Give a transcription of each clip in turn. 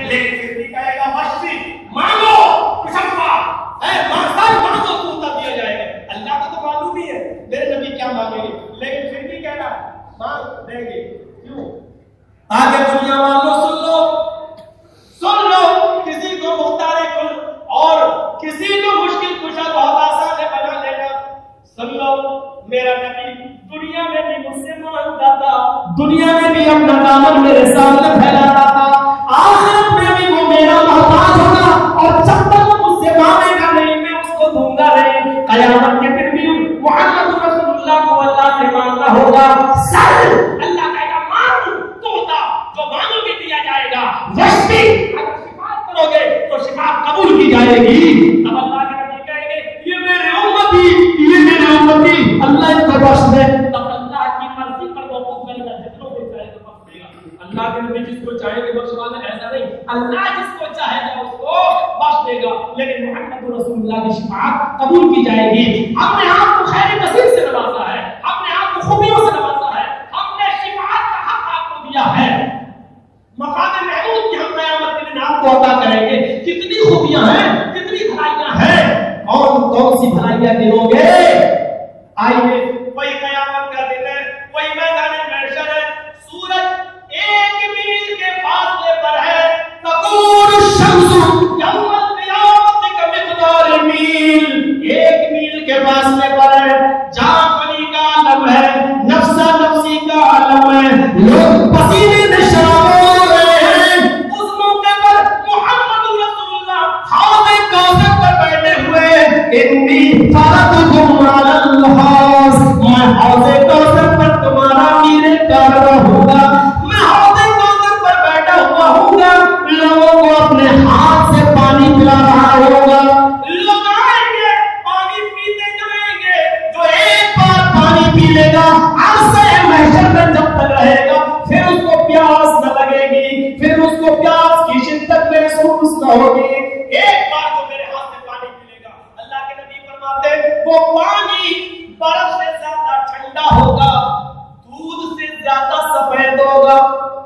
لیکن پھر بھی کہے گا مشفی مانگو کشفا مانگو تو تب دیا جائے گا. اللہ کو تو معلوم ہی ہے میرے نبی کیا مانگیں گے, لیکن پھر بھی کہنا مانگ دیں گے. کیوں؟ آگے دنیا والوں سن لو کسی کو مختار کل اور کسی کو مشکل کشا بہت آسان ہے بنا لینا. سن لو میرا نبی دنیا میں بھی مجھ سے مانگتا تھا, دنیا میں بھی اپنا دامن میرے سامنے پھیلاتا تھا, آخرت میں بھی وہ میرا محتاج ہوگا اور جب تک وہ مجھ سے مانگے گا نہیں میں اس کو دوں گا نہیں. قیامت کے دن بھی محمد رسول اللہ کو اللہ سے مانگنا ہوگا. سر اللہ کہے گا مانگ تو ہوتا جو مانگو گے دیا جائے گا. وشفی اگر شفاعت کرو گے تو شفاعت قبول کی جائے گی. اب اللہ کے نبی کہیں گے یہ میرے امتی اللہ ان کو بخش دے. تب اللہ کی مرضی پر موقوف کرے گا, جتنوں کو چاہے تو بخش دے گا. اللہ کے نبی جس کو چاہے گا بخشوانا ایسا نہیں, اللہ جس کو چاہے گا اس کو بخش دے گا. لیکن محمد رسول اللہ کی شفاعت قبول کی جائے گی. ہم نے آپ کو خیر نصیب سے نوازا ہے, ہم نے آپ کو خوبیوں سے نوازا ہے, ہم نے شفاعت کا حق آپ کو دیا ہے. مقام محمود کی ہم قیامت کے دن آپ کو عطا کریں گے. کتنی خوبیاں ہیں, کتنی بھلائیاں ہیں, کون کون سی بھلائیاں گنو گے؟ آئیے وہی قیامت کا دن ہے, وہی میدان محشر ہے. سورج 1 میل کے فاصلے پر ہے. تقول الشمس یوم القیامت کمقدار میل, 1 میل کے فاصلے پر ہے. جان بنی کا عالم ہے, نفسا نفسی کا عالم ہے, لوگ پسینے سے شراب ہو رہے ہیں. اس موقع پر محمد رسول اللہ حوض کوثر پر بیٹھے ہوئے انی فرضتم علی الحوض, میں حوض کوثر پر تمہارا میرے کر رہوں گا. میں حوض کوثر پر بیٹھا ہوا ہوں گا, لوگوں کو اپنے ہاتھ سے پانی پلا رہا ہوگا. لوگ آئیں گے پانی پیتے جائیں گے, جو ایک بار پانی پی لے گا عرصہ محشر میں جب تک رہے گا پھر اس کو پیاس نہ لگے گی, پھر اس کو پیاس کی شدت محسوس نہ ہوگی. ایک بار جو میرے ہاتھ سے پانی پی لے گا, اللہ کے نبی فرماتے ہیں وہ پانی برف سے زیادہ ٹھنڈا ہوگا, دودھ سے زیادہ سفید ہوگا.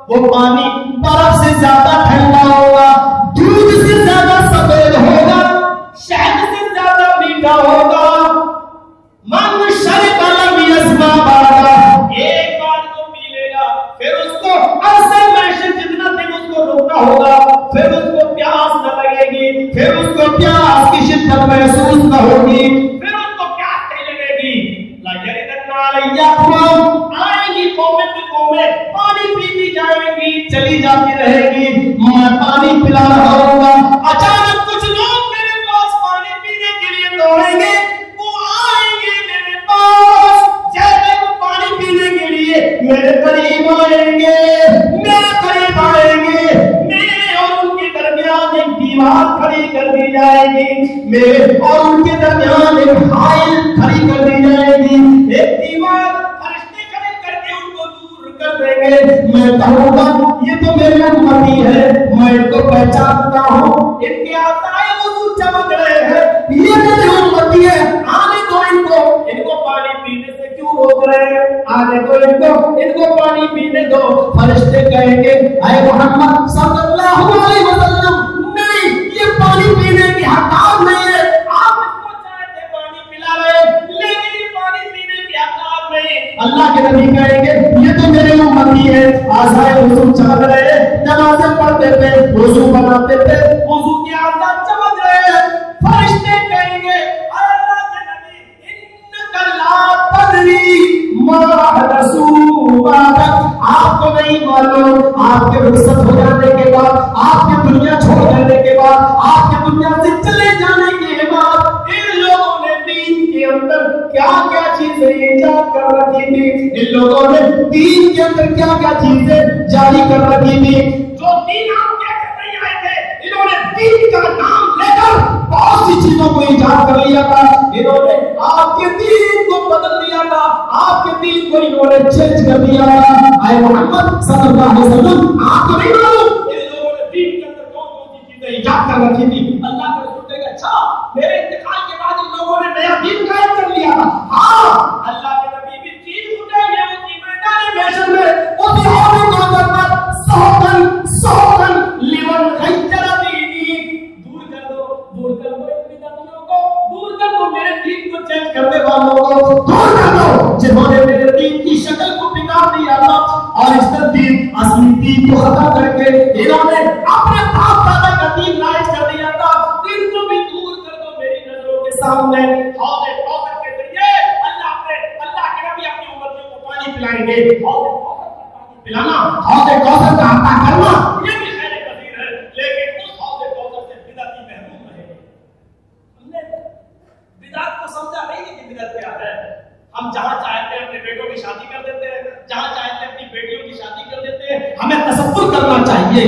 وہ پانی برف سے زیادہ ٹھنڈا ہوگا, دودھ سے زیادہ سفید ہوگا, شہد سے زیادہ میٹھا ہوگا. من شرب لم یظما بعدا, ایک بار جو پی لے گا پھر اس کو عرصہ محشر جتنا دن اس کو روکنا ہوگا, پھر اس کو پیاس نہ لگے گی, پھر اس کو پیاس کی شدت محسوس نہ ہوگی, پھر اس کو پیاس نہیں لگے گی. لا یردن علیہ آئیں گی قومیں کی قومیں, پانی پیتی جائیں گی, چلی جاتی رہے گی, میں پانی پلا رہا ہوں گا. اچانک کچھ لوگ میرے پاس پانی پینے کے لیے دوڑیں گے, وہ آئیں گے میرے پاس, جیسے وہ پانی پینے کے لیے میرے قریب آئیں گے, میرے قریب آئیں گے, میرے اور ان کے درمیان ایک دیوار کھڑی کر دی جائے گی, میرے اور ان کے درمیان ایک حائل کھڑی کر دی جائے گی. ایک دیوار فرشتے کھڑے کر کے ان کو دور کر دیں گے. میں کہوں گا یہ تو میرے امتی ہے, میں ان کو پہچانتا ہوں, ان کے آتائے وضو چمک رہے ہیں, یہ میرے امتی ہے, آنے دو ان کو پانی پینے سے کیوں روک رہے ہیں, آنے دو ان کو پانی پینے دو. فرشتے کہیں گے اے محمد صلی اللہ علیہ وسلم, نہیں یہ پانی پینے کی حقدار نہیں ہے, آپ اس کو چاہتے پانی پلا رہے, لیکن یہ پانی پینے کی حقدار نہیں. اللہ کے نبی کہیں گے یہ تو میرے امتی ہے, آزائے وضو چمک رہے, نمازیں پڑھتے تھے, وضو بناتے تھے, وضو کی عادت چمک رہے. فرشتے کہیں گے اللہ کے نبی انک لا تدری ما حدثوا بعدک, آپ کو نہیں معلوم آپ کے رخصت ہو جانے کے بعد, آپ کے دنیا چھوڑ دینے کے بعد, آپ کے دنیا سے چلے جانے کے بعد ان لوگوں نے دین کے اندر کیا کیا چیزیں ایجاد کر رکھی تھی, ان لوگوں نے دین کے اندر کیا کیا چیزیں جاری کر رکھی تھی. جو دین آپ کہہ کر نہیں آئے تھے, انہوں نے دین کا نام لے کر بہت سی چیزوں کو ایجاد کر لیا تھا. انہوں نے آپ کے دین کو بدل دیا تھا, آپ کے دین کو انہوں نے چینج کر دیا تھا. اے محمد صلی اللہ علیہ وسلم, آپ کو نہیں معلوم ان لوگوں نے دین کے اندر کون کون سی چیزیں ایجاد کر رکھی تھی. اللہ کے رسول کہے گا اچھا میرے انتقال کے بعد ان لوگوں نے نیا دین قائم کر لیا تھا. ہاں اللہ کے نبی بھی چیز اٹھائیں گے اسی میدان محشر میں, اسی حوض کوثر پر صحبن لمن انہوں نے اپنے باپ دادا کا دین لائق کر دیا تھا، ان کو بھی دور کر دو میری نظروں کے سامنے۔ حوض کوثر کے ذریعے اللہ کے نبی اپنی امتیوں کو پانی پلائیں گے۔ حوض کوثر کا پانی پلانا، حوض کوثر کا عطا کرنا، یہ بھی خیر کثیر ہے، لیکن اس حوض کوثر سے بدعتی محروم رہے۔ ہم نے بدعت کو سمجھا نہیں کہ بدعت کیا ہے۔ ہم جہاں چاہتے ہیں اپنے بیٹوں کی شادی کر دیتے ہیں، جہاں چاہتے ہیں اپنی بیٹیوں کی شادی کر دیتے ہیں۔ ہمیں تصور کرنا چاہیے،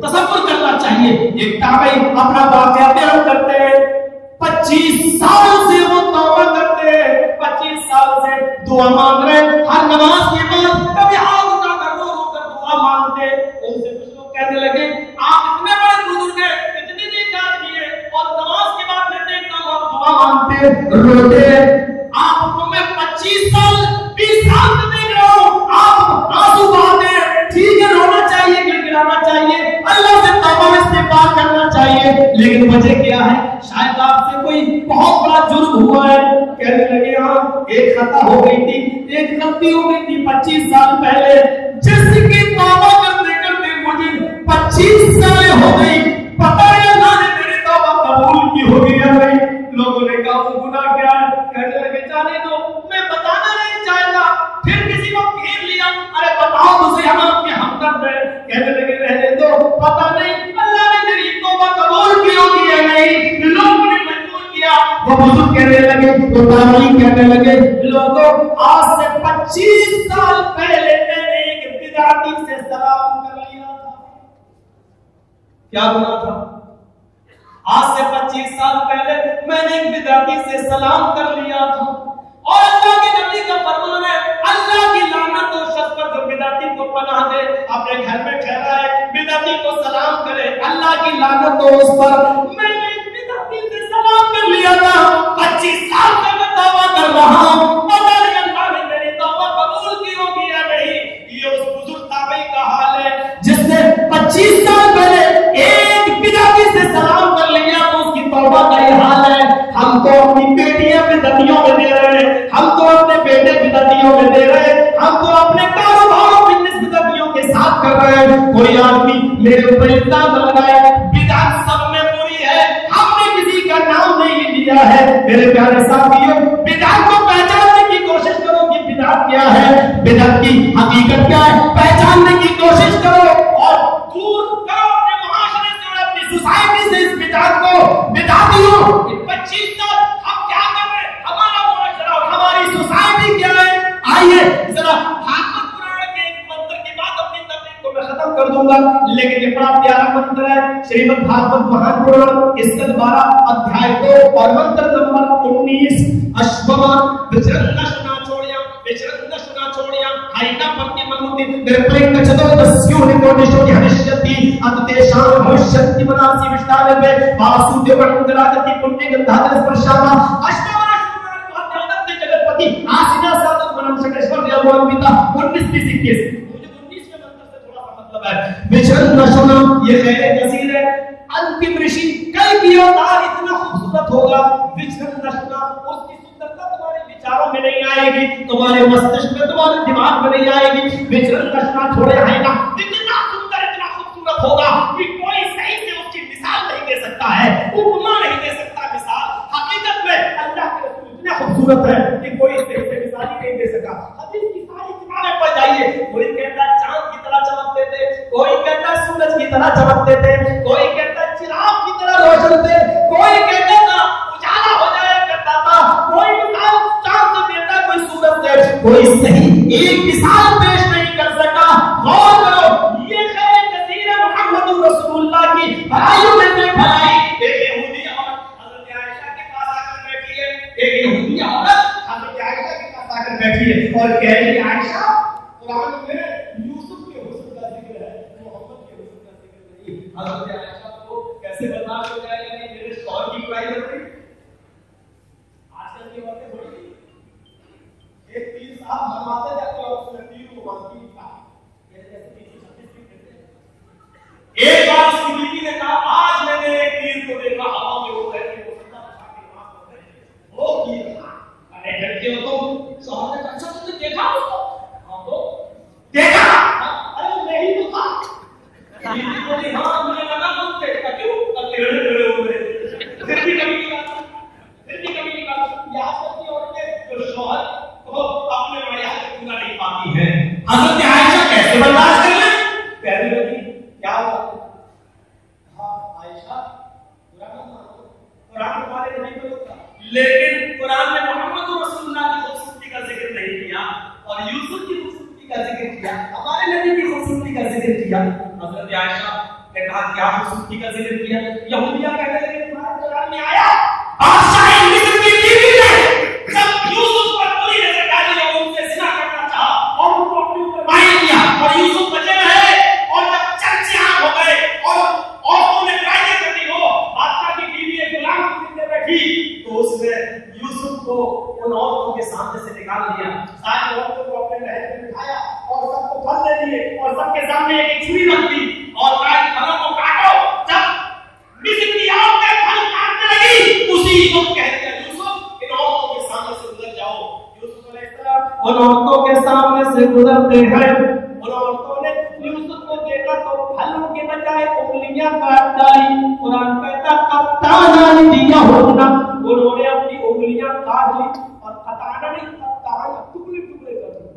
تصور کرنا چاہیے۔ ایک تابعی اپنا واقعہ بیان کرتے ہیں، 25 سال سے وہ توبہ کرتے ہیں، 25 سال سے دعا مانگ رہے، ہر نماز کے بعد کبھی ہاتھ اٹھا کر رو رو کر دعا مانگتے۔ ان سے کچھ لوگ کہنے لگے آپ اتنے بڑے بزرگ ہیں، اتنی دیر یاد کیے اور نماز کے بعد میں دیکھتا ہوں آپ دعا مانگتے روتے۔ آپ کو میں 25 سال 20 سال سے دیکھ رہا ہوں، آپ آنسو بہاتے ہیں، ٹھیک ہے رونا چاہیے، گڑگڑانا چاہیے، اللہ سے توبہ استغفار کرنا چاہیے، لیکن وجہ کیا ہے؟ شاید آپ سے کوئی بہت بڑا جرم ہوا ہے۔ کہنے لگے ہاں ایک خطا ہو گئی تھی، ایک غلطی ہو گئی تھی 25 سال پہلے، جس کی توبہ کرتے کرتے مجھے 25 سال ہو گئی، پتہ نہیں اللہ نے میری توبہ قبول کی ہوگی یا نہیں۔ لوگوں نے کہا وہ گناہ کیا ہے؟ کہنے لگے جانے دو، میں بتانا نہیں چاہتا۔ پھر کسی کو گھیر لیا، ارے بتاؤ تجھے ہم آپ کے ہمدرد ہیں۔ کہنے لگے رہنے دو، پتہ نہیں اللہ نے میری توبہ قبول کی ہوگی یا نہیں۔ لوگوں نے مجبور کیا، وہ بزرگ کہنے لگے، تو تابعین کہنے لگے لوگوں آج سے 25 سال پہلے میں نے ایک بدعتی سے سلام کر لیا تھا۔ کیا گناہ تھا؟ آج سے 25 سال پہلے میں نے ایک بدعتی سے سلام کر لیا تھا، اور اللہ کے نبی کا فرمان ہے اللہ کی لعنت اس شخص پر جو بدعتی کو پناہ دے، اپنے گھر میں ٹھہرا ہے بدعتی کو سلام کرے، اللہ کی لعنت ہو اس پر۔ میں نے ایک بدعتی سے سلام کر لیا تھا، 25 سال سے میں توبہ کر رہا ہوں، پتہ نہیں اللہ نے میری توبہ قبول کی ہوگی یا نہیں۔ یہ اس بزرگ تابعی کا حال ہے جس نے 25 سال پہلے ایک بدعتی سے سلام کر لیا تو اس کی توبہ کا یہ حال ہے۔ ہم تو اپنی بیٹیاں بدعتیوں میں دے رہے ہیں، ہم تو اپنے بیٹے بدعتیوں میں دے رہے ہیں، ہم تو اپنے کاروباروں بزنس بدعتیوں کے ساتھ کر رہے ہیں۔ کوئی آدمی میرے اوپر الزام لگائے بدعت سب میں بری ہے، ہم نے کسی کا نام نہیں لیا ہے۔ میرے پیارے ساتھیوں، بدعت کو پہچاننے کی کوشش کرو کہ بدعت کیا ہے، بدعت کی حقیقت کیا ہے، پہچاننے کی کوشش کرو اور دور کرو اپنے معاشرے سے اور اپنی سوسائٹی سے اس بدعت کو۔ بدعتیوں 25 سال ہم کیا کر رہے ہیں، ہمارا معاشرہ اور ہماری سوسائٹی کیا ہے؟ آئیے ذرا بھاگوت پرانا کے ایک منتر کے بعد اپنی تقریر کو میں ختم کر دوں گا، لیکن یہ بڑا پیارا منتر ہے، شریمد بھاگوت مہان پرانا اس کا 12 ادھیائے 2 اور منتر نمبر 19 اشومان وچرنشنا چھوڑیاں، وچرنشنا چھوڑیاں ہائنا پتی منوتی میرے پرین کا چدو دسیونی کوٹیشو کی ہنشیتی اتدیشان بھوشتی مناسی وشتانے پہ باسو دیو انگراجتی پنی گندھادر پرشاما اشومان اشومان مہاتیانت جگت پتی آسینا سادت منم شکشور دیا موانویتا 19-21۔ مجھے 19 میں منتر سے تھوڑا سا مطلب ہے۔ وچرنشنا یہ خیر کثیر ہے، انتم رشی کل کی اوتار اتنا خوبصورت ہوگا، وچرنشنا اس کی سندرتا تمہارے وچاروں میں نہیں آئے گی، تمہارے مستشق میں تمہارے دماغ میں نہیں آئے گی۔ وچرنشنا چھوڑے آئے گا، اتنا سندر اتنا خوبصورت ہوگا کہ کوئی صحیح سے اس کی مثال نہیں دے سکتا ہے، اپما نہیں دے سکتا مثال۔ حقیقت میں اللہ کے رسول اتنا خوبصورت ہے کہ کوئی صحیح سے مثال ہی نہیں دے سکا۔ حدیث کی ساری کتابیں پڑھ جائیے، کوئی کہتا ہے چاند کی طرح چمکتے تھے، کوئی کہتا ہے سورج کی طرح چمکتے تھے، کوئی کہتا ہے چراغ کی طرح روشن تھے، کوئی کہتا تھا اجالا ہو جایا کرتا تھا، کوئی مثال چاند سے دیتا کوئی سورج سے، کوئی صحیح ایک مثال پیش نہیں کر سکا۔ غور کرو، یہ خیر کثیر محمد رسول اللہ کی بھلائیوں میں سے بھلائی۔ ایک یہودی عورت حضرت عائشہ کے پاس آ کر بیٹھی ہے، ایک یہودی عورت حضرت عائشہ کے پاس آ کر بیٹھی ہے اور کہہ رہی ہے عائشہ قرآن میں یوسف کے حسن کا ذکر ہے، محمد کے حسن کا ذکر نہیں۔ حضرت عائشہ کو کیسے برداشت ہو جائے گا کہ میرے شوہر کی برائی کر رہی؟ آج کل کی عورتیں بڑی ایک تیر صاحب مرواتے جاتے اور اس میں تیر کو باندھی تھا، ایک بار اس کی بیوی نے کہا آج میں نے ایک تیر کو دیکھا ہوا میں اڑ رہے تھے، وہ کیا ارے لڑکے ہو تم؟ شوہر نے کہا اچھا تم نے دیکھا اس کو؟ ہاں تو دیکھا، ارے نہیں تو تھا بولی ہاں مجھے لگا تم سے کیوں ٹیڑے ٹیڑے ہو گئے پھر بھی کبھی نکالتا یاد کرتی عورتیں جو شوہر کو اپنے معیار سے پورا نہیں پاتی ہے حضرت عائشہ کیسے برداشت کر لیں کہنے لگی کیا ہوا ہاں عائشہ قرآن تمہارے نہیں بولتا لیکن قرآن میں محمد رسول اللہ کی خوبصورتی کا ذکر نہیں کیا اور یوسف کی خوبصورتی کا ذکر کیا ہمارے نبی کی خوبصورتی کا ذکر کیا حضرت عائشہ نے کہا کیا خوبصورتی کا ذکر کیا یہودیاں کہنے لگے تمہارے قرآن میں آیا بادشاہ مصر کی بیوی نے جب یوسف پر بری نظر ڈالی اور ان سے زنا کرنا چاہا اور ان کو اپنے اوپر مائل کیا اور یوسف بچے رہے اور جب چرچے عام ہو گئے اور عورتوں نے برائیاں کرنی ہو بادشاہ کی بیوی ایک غلام کی زندے بیٹھی تو اس نے یوسف کو ان عورتوں کے سامنے سے نکال دیا ساری عورتوں کو اپنے محل میں بٹھایا اور سب کو پھل دے دیے اور سب کے سامنے ایک چھری رکھ دی اور کہا پھلوں کو کاٹو جب مصر کی عورتیں پھل کاٹنے لگی اسی وقت کہہ دیا یوسف ان عورتوں کے سامنے سے گزر جاؤ یوسف علیہ السلام ان عورتوں کے سامنے سے گزرتے ہیں ان عورتوں نے یوسف کو دیکھا تو پھلوں کے بجائے انگلیاں کاٹ ڈالی قرآن کہتا قطعنا ایدیہن انہوں نے اپنی انگلیاں کاٹ لی اور قطعنا نہیں قطعنا ٹکڑے ٹکڑے کر دیے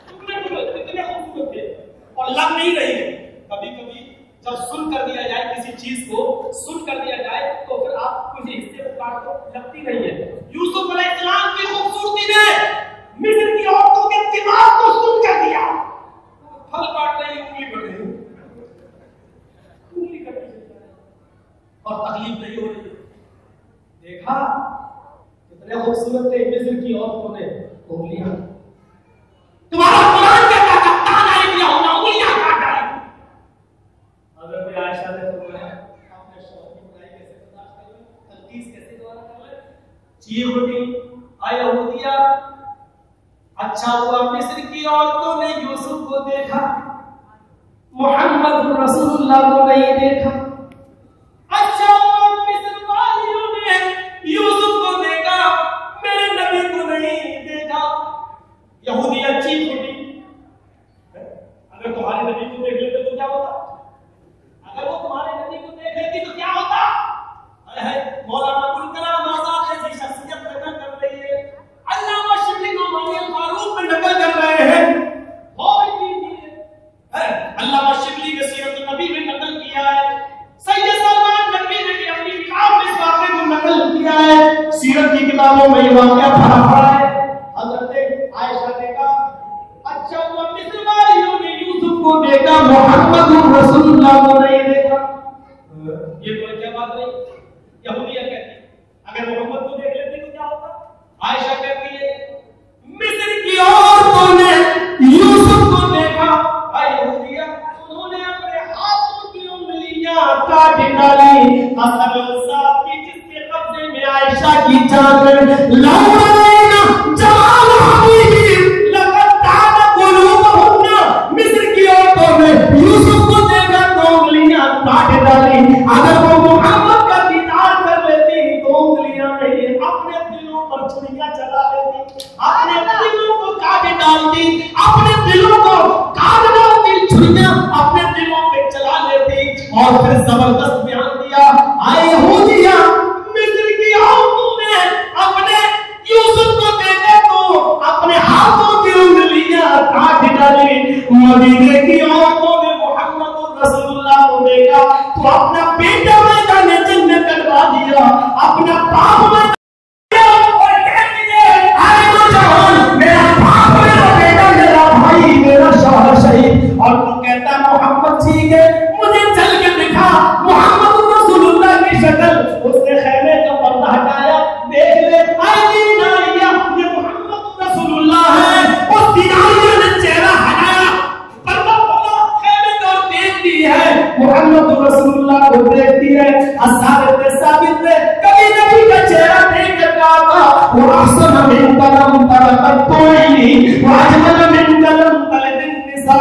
ٹکڑے ٹکڑے اتنے خوبصورت تھے اور لگ نہیں رہی ہے کبھی کبھی جب سن کر دیا جائے کسی چیز کو سن کر دیا جائے تو پھر آپ کسی حصے کو کاٹ دو لگتی نہیں ہے یوسف علیہ السلام کی خوبصورتی نے مصر کی عورتوں کے دماغ کو سن کر دیا پھل کاٹ رہی انگلی کٹ رہی انگلی کٹ رہی اور تکلیف نہیں ہو رہی دیکھا کتنے خوبصورت تھے مصر کی عورتوں نے انگلیاں تمہارا قرآن کہتا کپتان آئی دیا ہونا انگلیاں کاٹ ڈالی حضرت عائشہ نے فرمایا اپنے شوہر کی برائی کیسے برداشت کریں تلخیص کیسے دوبارہ کر لیں چیخ اٹھی اے یہودیہ اچھا ہوا مصر کی عورتوں نے یوسف کو دیکھا محمد رسول اللہ کو نہیں دیکھا اچھا ہوا مصر والیوں نے یوسف کو دیکھا میرے نبی کو نہیں دیکھا یہودیہ چیخ اٹھی اگر تمہارے نبی کو دیکھ لیتے تو کیا ہوتا اگر وہ تمہارے نبی کو دیکھ لیتی تو کیا ہوتا مولانا ابوالکلام آزاد ایسی شخصیت نقل کر رہی ہے علامہ شبلی نعمانی الفاروق میں نقل کر رہے ہیں علامہ شبلی کے سیرت النبی میں نقل کیا ہے سید سلمان نبی نے اپنی کتاب میں اس واقعے کو نقل کیا ہے سیرت کی کتابوں میں یہ واقعہ بھرا پڑا ہے حضرت عائشہ نے کہا اچھا ہوا مصر والیوں نے یوسف کو دیکھا محمد رسول اللہ کو نہیں دیکھا یہ کوئی کیا بات نہیں یہودیہ کہتی اگر محمد کو دیکھ لیتے تو کیا ہوتا عائشہ کہتی ہے مصر کی عورتوں نے یوسف کو دیکھا اے یہودیہ انہوں نے اپنے ہاتھوں کی انگلیاں کاٹ ڈالی اصل صاحب کی جس کے قبضے میں عائشہ کی جان ہے لولا جمال حبیبی لقد تعب قلوبہن مصر کی عورتوں نے یوسف کو دیکھا تو انگلیاں کاٹ ڈالی اگر وہ محمد کا دیدار کر لیتی تو انگلیاں نہیں اپنے دلوں پر چھریاں چلا لیتی اپنے دلوں کو کاٹ ڈالتی اپنے دلوں کو کاٹ ڈالتی چھریاں اپنے دلوں پہ چلا لیتی اور پھر زبردست بیان دیا اے یہودیہ مصر کی عورتوں نے اپنے یوسف کو دیکھا تو اپنے ہاتھوں کی انگلیاں کاٹ ڈالی مدینے کی عورتوں نے محمد رسول اللہ کو دیکھا تو اپنا بیٹا میدان جنگ کروا دیا اپنا باپ میں اور کہہ دیے اے نوجوان میرا باپ میرا بیٹا میرا بھائی میرا شوہر شہید اور وہ کہتا محمد ٹھیک ہے مجھے چل کے دکھا محمد رسول اللہ کی شکل اس نے خیمے کا پردہ ہٹایا دیکھ لے آئی نائیہ یہ محمد رسول اللہ ہے اس دینائیہ نے چہرہ ہٹایا پردہ پردہ خیمے کا دیکھتی ہے محمد رسول اللہ کو دیکھتی ہے اصحاب ثابت نے کبھی نبی کا چہرہ دیکھ کر کہا تھا وہ احسن من کلم ترکت کوئی واجمل من کلم تلد النساء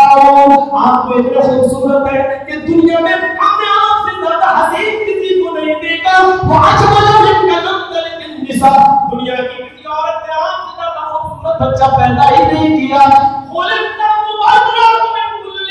آپ کو اتنے خوبصورت ہے کہ دنیا میں ہم نے آپ سے زیادہ حسین کسی کو نہیں دیکھا واجمل من کلم تلد النساء دنیا کی کسی عورت نے آپ سے زیادہ خوبصورت بچہ پیدا ہی نہیں کیا خلقنا مبارک من کل